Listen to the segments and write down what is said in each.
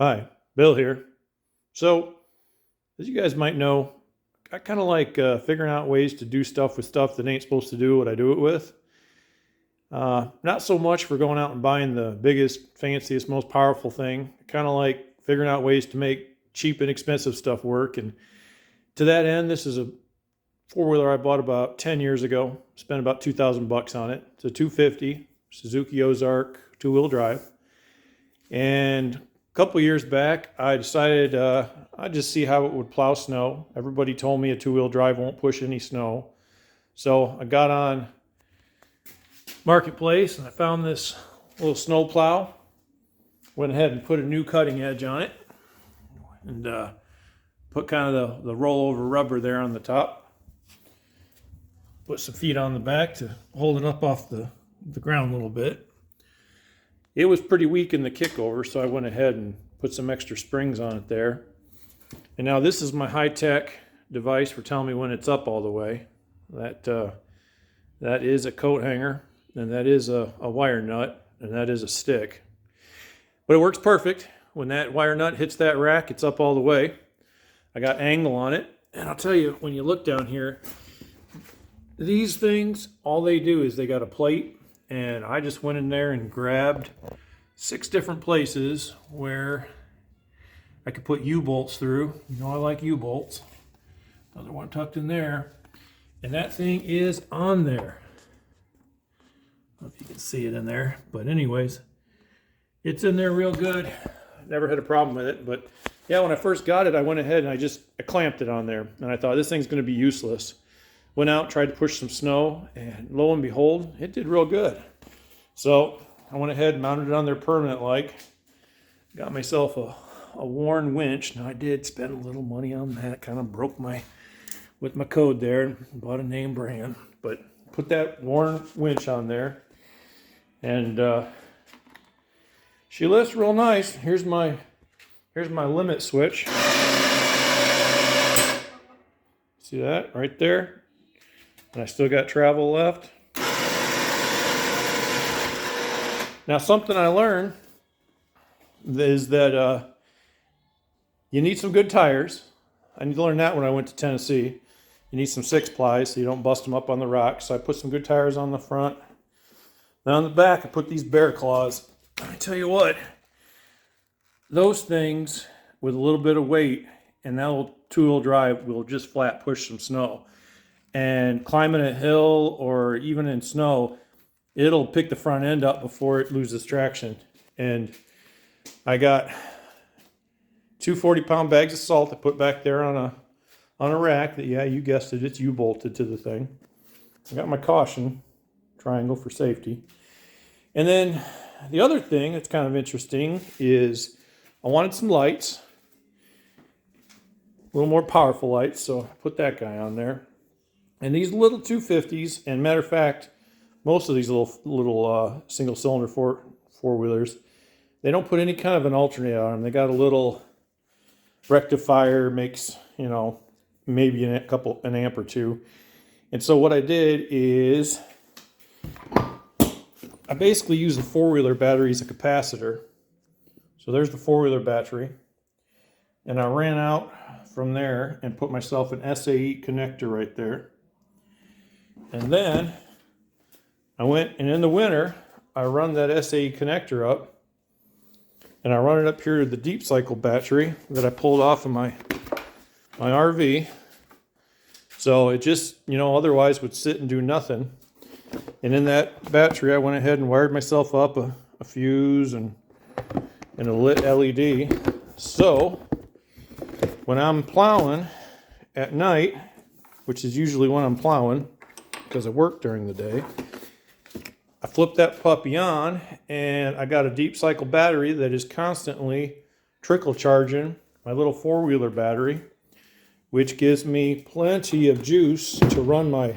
Hi, Bill here. So, as you guys might know, I kind of like figuring out ways to do stuff with stuff that ain't supposed to do what I do it with. Not so much for going out and buying the biggest, fanciest, most powerful thing. Kind of like figuring out ways to make cheap and expensive stuff work. And to that end, this is a four-wheeler I bought about 10 years ago. Spent about 2,000 bucks on it. It's a 250 Suzuki Ozark two-wheel drive. And a couple years back, I decided I'd just see how it would plow snow. Everybody told me a two-wheel drive won't push any snow. So I got on Marketplace and I found this little snow plow. Went ahead and put a new cutting edge on it and put kind of the rollover rubber there on the top. Put some feet on the back to hold it up off the ground a little bit. It was pretty weak in the kickover, so I went ahead and put some extra springs on it there. And now this is my high-tech device for telling me when it's up all the way. That is a coat hanger, and that is a wire nut, and that is a stick. But it works perfect. When that wire nut hits that rack, it's up all the way. I got angle on it, and I'll tell you, when you look down here, these things, all they do is they got a plate, and I just went in there and grabbed 6 different places where I could put U-bolts through. You know I like U-bolts. Another one tucked in there. And that thing is on there. I don't know if you can see it in there. But anyways, it's in there real good. Never had a problem with it. But yeah, when I first got it, I went ahead and I clamped it on there. And I thought, this thing's going to be useless. Went out, tried to push some snow, and lo and behold, it did real good. So I went ahead and mounted it on there permanent like. Got myself a worn winch. Now I did spend a little money on that. Kind of broke with my code there and bought a name brand. But put that worn winch on there. And she lifts real nice. Here's my limit switch. See that right there? And I still got travel left. Now, something I learned is that you need some good tires. I need to learn that when I went to Tennessee. You need some 6-plies so you don't bust them up on the rocks. So I put some good tires on the front. Then on the back, I put these bear claws. I tell you what, those things with a little bit of weight and that little two-wheel drive will just flat push some snow. And climbing a hill or even in snow, it'll pick the front end up before it loses traction. And I got 2 40-pound bags of salt to put back there on a rack that, yeah, you guessed it, it's U-bolted to the thing. I got my caution triangle for safety. And then the other thing that's kind of interesting is I wanted some lights, a little more powerful lights, so I put that guy on there. And these little 250s, and matter of fact, most of these little single-cylinder four-wheelers, they don't put any kind of an alternator on them. They got a little rectifier, makes, maybe an amp or two. And so what I did is I basically used the four-wheeler battery as a capacitor. So there's the four-wheeler battery. And I ran out from there and put myself an SAE connector right there. And then I went, and in the winter, I run that SAE connector up, and I run it up here to the deep cycle battery that I pulled off of my RV. So it just, otherwise would sit and do nothing. And in that battery, I went ahead and wired myself up a fuse and a lit LED. So when I'm plowing at night, which is usually when I'm plowing, because I work during the day, I flip that puppy on and I got a deep cycle battery that is constantly trickle charging my little four-wheeler battery, which gives me plenty of juice to run my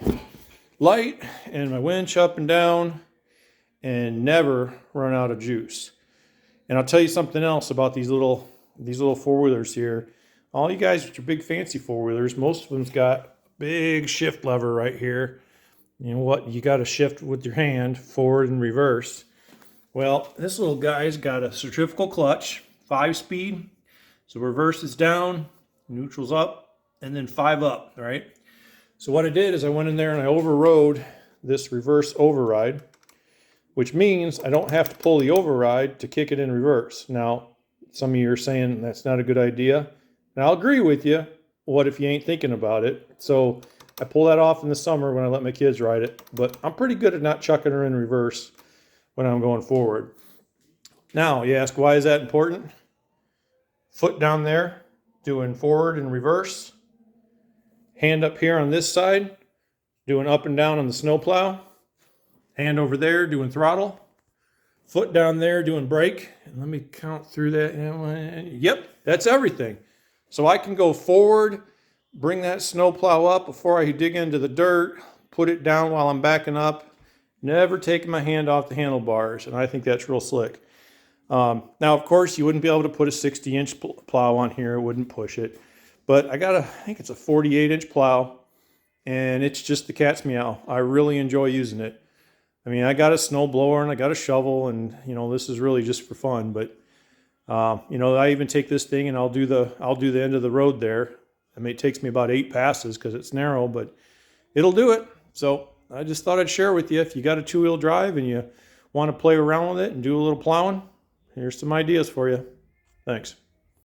light and my winch up and down and never run out of juice. And I'll tell you something else about these little four-wheelers here. All you guys with your big fancy four-wheelers, most of them's got big shift lever right here. You know what? You got to shift with your hand, forward and reverse. Well, this little guy's got a centrifugal clutch, 5-speed. So reverse is down, neutral's up, and then 5 up, right? So what I did is I went in there and I overrode this reverse override, which means I don't have to pull the override to kick it in reverse. Now, some of you are saying that's not a good idea. And I'll agree with you. What if you ain't thinking about it? So I pull that off in the summer when I let my kids ride it, but I'm pretty good at not chucking her in reverse when I'm going forward. Now, you ask, why is that important? Foot down there, doing forward and reverse. Hand up here on this side, doing up and down on the snowplow. Hand over there, doing throttle. Foot down there, doing brake. And let me count through that. Yep, that's everything. So I can go forward, bring that snowplow up before I dig into the dirt, put it down while I'm backing up, never taking my hand off the handlebars. And I think that's real slick. Now, of course, you wouldn't be able to put a 60-inch plow on here. It wouldn't push it. But I think it's a 48-inch plow, and it's just the cat's meow. I really enjoy using it. I mean, I got a snow blower and I got a shovel, and this is really just for fun. But I even take this thing and I'll do the end of the road there. I mean, it takes me about 8 passes because it's narrow, but it'll do it. So I just thought I'd share with you. If you got a 2-wheel drive and you want to play around with it and do a little plowing, here's some ideas for you. Thanks.